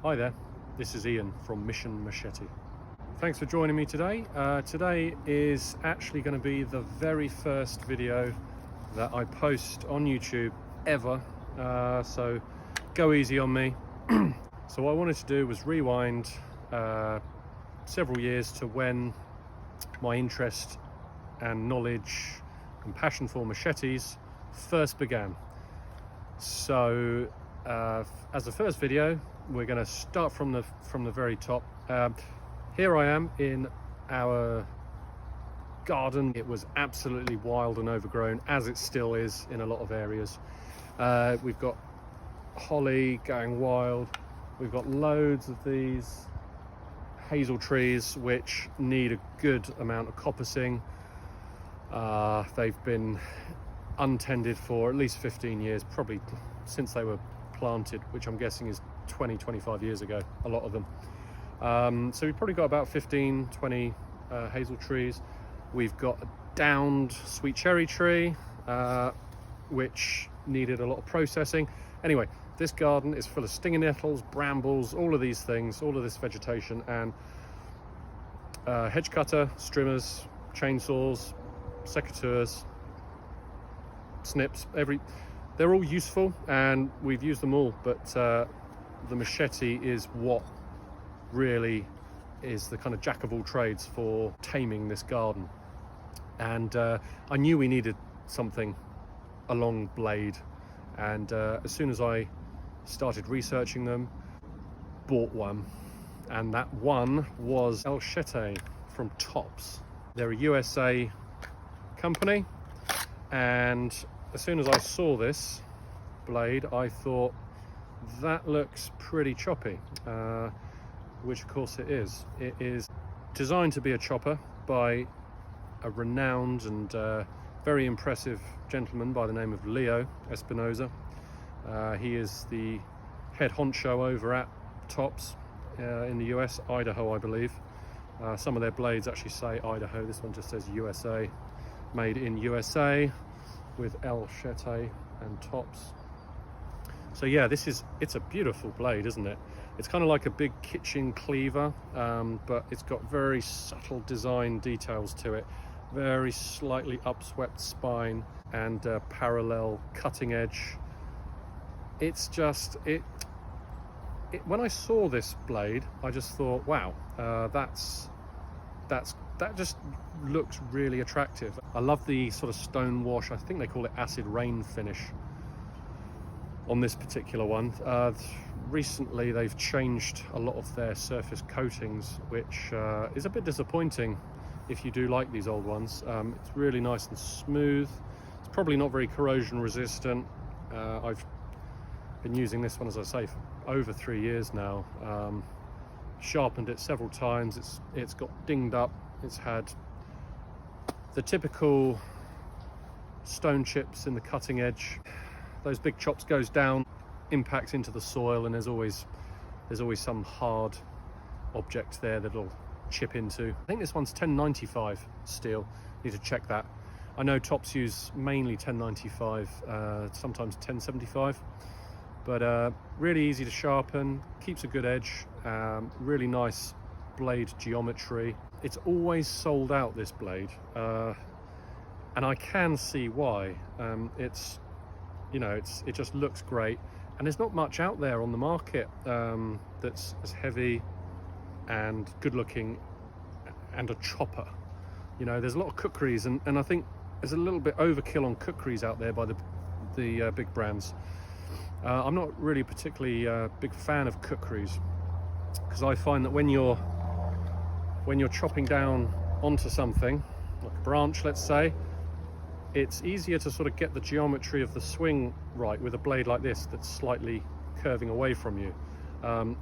Hi there, this is Ian from Mission Machete. Thanks for joining me today. Today is actually going to be the very first video that I post on YouTube ever, so go easy on me. So what I wanted to do was rewind several years to when my interest and knowledge and passion for machetes first began. So as the first video, we're going to start from the very top. Here I am in our garden. It was absolutely wild and overgrown, as it still is in a lot of areas. We've got holly going wild. We've got loads of these hazel trees which need a good amount of coppicing. They've been untended for at least 15 years, probably since they were planted, which I'm guessing is 20-25 years ago, a lot of them. So we've probably got about 15-20 hazel trees. We've got a downed sweet cherry tree which needed a lot of processing. Anyway, this garden is full of stinging nettles, brambles, all of these things, all of this vegetation, and hedge cutter, strimmers, chainsaws, secateurs, snips, they're all useful and we've used them all, but the machete is what really is the kind of jack of all trades for taming this garden. And I knew we needed something, a long blade, and as soon as I started researching them, bought one, and that one was El Chete from TOPs. They're a USA company, and as soon as I saw this blade, I thought, that looks pretty choppy, which of course it is. It is designed to be a chopper by a renowned and very impressive gentleman by the name of Leo Espinosa. He is the head honcho over at TOPs in the US, Idaho, I believe. Some of their blades actually say Idaho. This one just says USA, made in USA, with El Chete and TOPs. So yeah, it's a beautiful blade, isn't it? It's kind of like a big kitchen cleaver, but it's got very subtle design details to it. Very slightly upswept spine and parallel cutting edge. It's just, when I saw this blade, I just thought, wow, that just looks really attractive. I love the sort of stone wash, I think they call it acid rain finish on this particular one. Recently they've changed a lot of their surface coatings, which is a bit disappointing if you do like these old ones. It's really nice and smooth. It's probably not very corrosion resistant. I've been using this one, as I say, for over 3 years now. Sharpened it several times. It's got dinged up. It's had the typical stone chips in the cutting edge. Those big chops goes down, impacts into the soil, and there's always some hard object there that'll chip into. I think this one's 1095 steel. Need to check that. I know TOPs use mainly 1095, sometimes 1075, but really easy to sharpen, keeps a good edge, really nice blade geometry. It's always sold out, this blade, and I can see why. It just looks great, and there's not much out there on the market that's as heavy and good looking and a chopper. There's a lot of kukris, and I think there's a little bit overkill on kukris out there by the big brands. I'm not really a particularly big fan of kukris, because I find that when you're chopping down onto something like a branch, let's say, it's easier to sort of get the geometry of the swing right with a blade like this that's slightly curving away from you.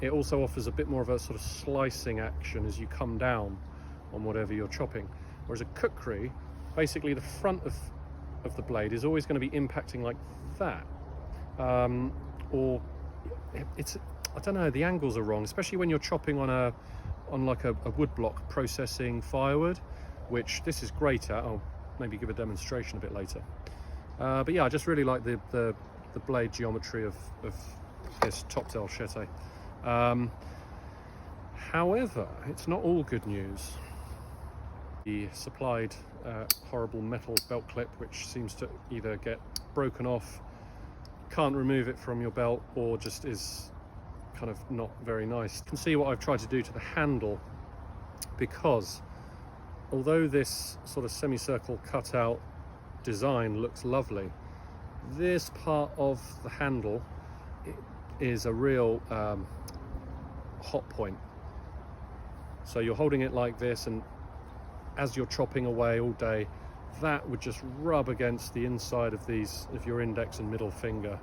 It also offers a bit more of a sort of slicing action as you come down on whatever you're chopping. Whereas a kukri, basically the front of the blade is always going to be impacting like that. Or it's, I don't know, the angles are wrong, especially when you're chopping on like a wood block processing firewood, which this is great at. I'll maybe give a demonstration a bit later. But yeah, I just really like the blade geometry of this TOPs El Chete. However, it's not all good news. The supplied horrible metal belt clip, which seems to either get broken off, can't remove it from your belt, or just is kind of not very nice. You can see what I've tried to do to the handle, because although this sort of semicircle cutout design looks lovely, this part of the handle is a real hot point. So you're holding it like this, and as you're chopping away all day, that would just rub against the inside of your index and middle finger.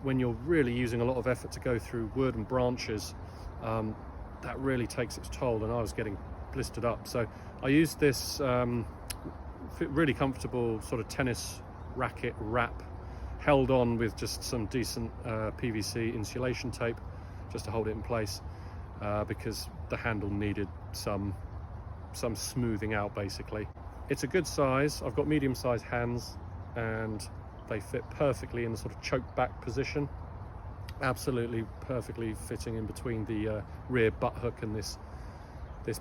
When you're really using a lot of effort to go through wood and branches, that really takes its toll, and I was getting blistered up. So I used this really comfortable sort of tennis racket wrap, held on with just some decent PVC insulation tape just to hold it in place, because the handle needed some smoothing out basically. It's a good size. I've got medium-sized hands and they fit perfectly in the sort of choked back position, absolutely perfectly fitting in between the rear butt hook and this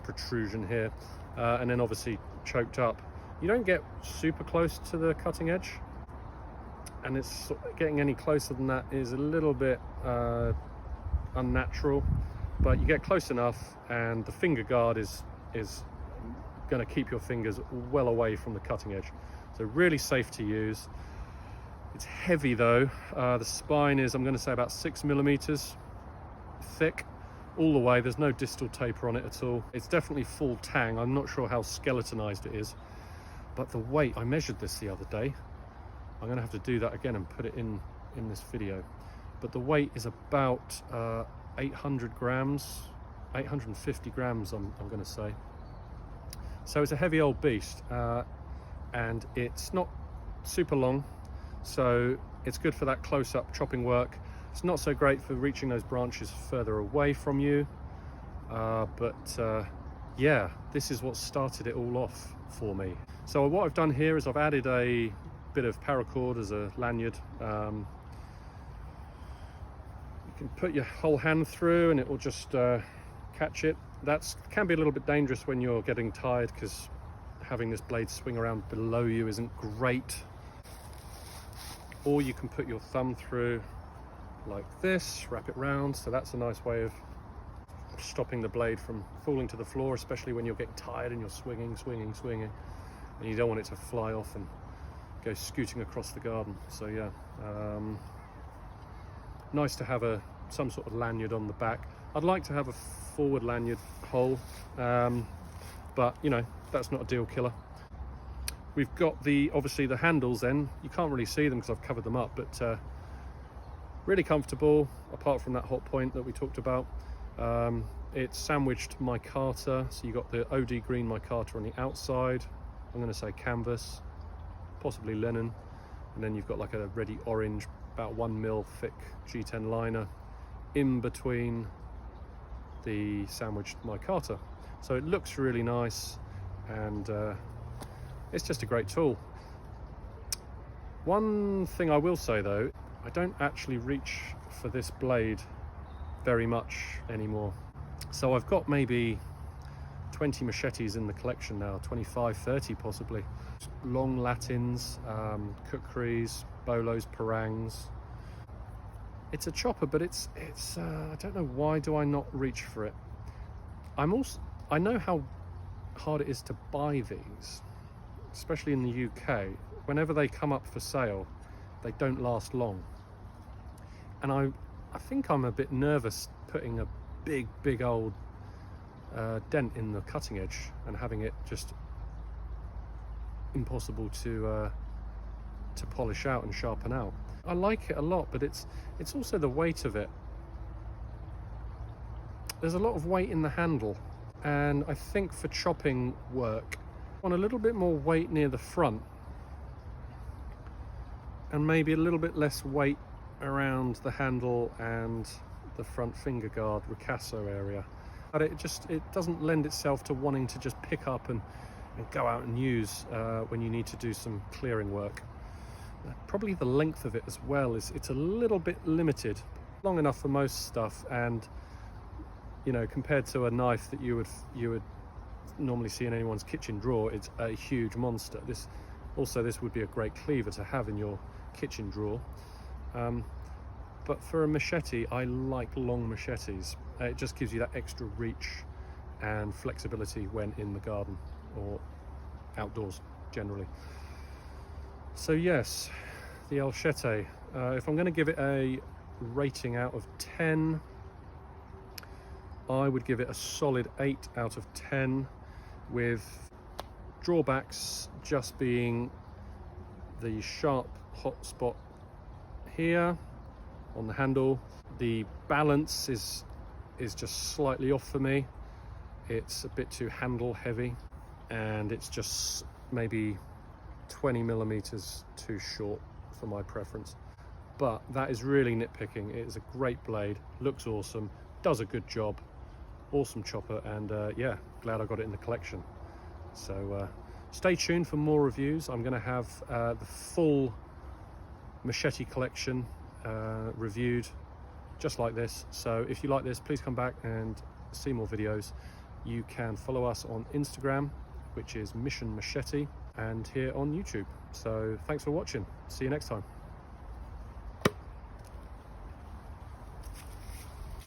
protrusion here, and then obviously choked up. You don't get super close to the cutting edge, and it's getting any closer than that is a little bit unnatural, but you get close enough, and the finger guard is going to keep your fingers well away from the cutting edge. So really safe to use. It's heavy though. The spine is, I'm going to say, about 6 millimeters thick all the way. There's no distal taper on it at all. It's definitely full tang. I'm not sure how skeletonized it is, but the weight, I measured this the other day. I'm going to have to do that again and put it in this video. But the weight is about 800 grams, 850 grams, I'm going to say. So it's a heavy old beast, and it's not super long, so it's good for that close-up chopping work. It's not so great for reaching those branches further away from you, but yeah, this is what started it all off for me. So what I've done here is I've added a bit of paracord as a lanyard. You can put your whole hand through and it will just catch it. That can be a little bit dangerous when you're getting tired, because having this blade swing around below you isn't great. Or you can put your thumb through like this, wrap it round, so that's a nice way of stopping the blade from falling to the floor, especially when you're getting tired and you're swinging, and you don't want it to fly off and go scooting across the garden. So yeah, nice to have some sort of lanyard on the back. I'd like to have a forward lanyard hole, but you know, that's not a deal killer. We've got obviously the handles then. You can't really see them because I've covered them up, but really comfortable, apart from that hot point that we talked about. It's sandwiched micarta, so you've got the OD green micarta on the outside. I'm going to say canvas, possibly linen, and then you've got like a ready orange, about 1 mil thick G10 liner in between the sandwiched micarta. So it looks really nice, and it's just a great tool. One thing I will say though, I don't actually reach for this blade very much anymore. So I've got maybe 20 machetes in the collection now, 25, 30 possibly. Long latins, kukris, bolos, parangs. It's a chopper, but it's I don't know, why do I not reach for it? I know how hard it is to buy these, especially in the UK. Whenever they come up for sale, they don't last long. And I think I'm a bit nervous putting a big old dent in the cutting edge and having it just impossible to polish out and sharpen out. I like it a lot, but it's also the weight of it. There's a lot of weight in the handle, and I think for chopping work, I want a little bit more weight near the front and maybe a little bit less weight around the handle and the front finger guard ricasso area. But it doesn't lend itself to wanting to just pick up and go out and use when you need to do some clearing work. Probably the length of it as well it's a little bit limited, long enough for most stuff, and you know, compared to a knife that you would normally see in anyone's kitchen drawer, it's a huge monster. This would be a great cleaver to have in your kitchen drawer. But for a machete, I like long machetes. It just gives you that extra reach and flexibility when in the garden or outdoors generally. So yes, the El Chete. If I'm going to give it a rating out of 10, I would give it a solid 8 out of 10, with drawbacks just being the sharp hot spot here on the handle. The balance is just slightly off for me. It's a bit too handle heavy, and it's just maybe 20 millimeters too short for my preference. But that is really nitpicking. It is a great blade, looks awesome, does a good job, awesome chopper, and yeah, glad I got it in the collection. So stay tuned for more reviews. I'm going to have the full machete collection reviewed just like this. So if you like this, please come back and see more videos. You can follow us on Instagram, which is Mission Machete, and here on YouTube. So thanks for watching. See you next time.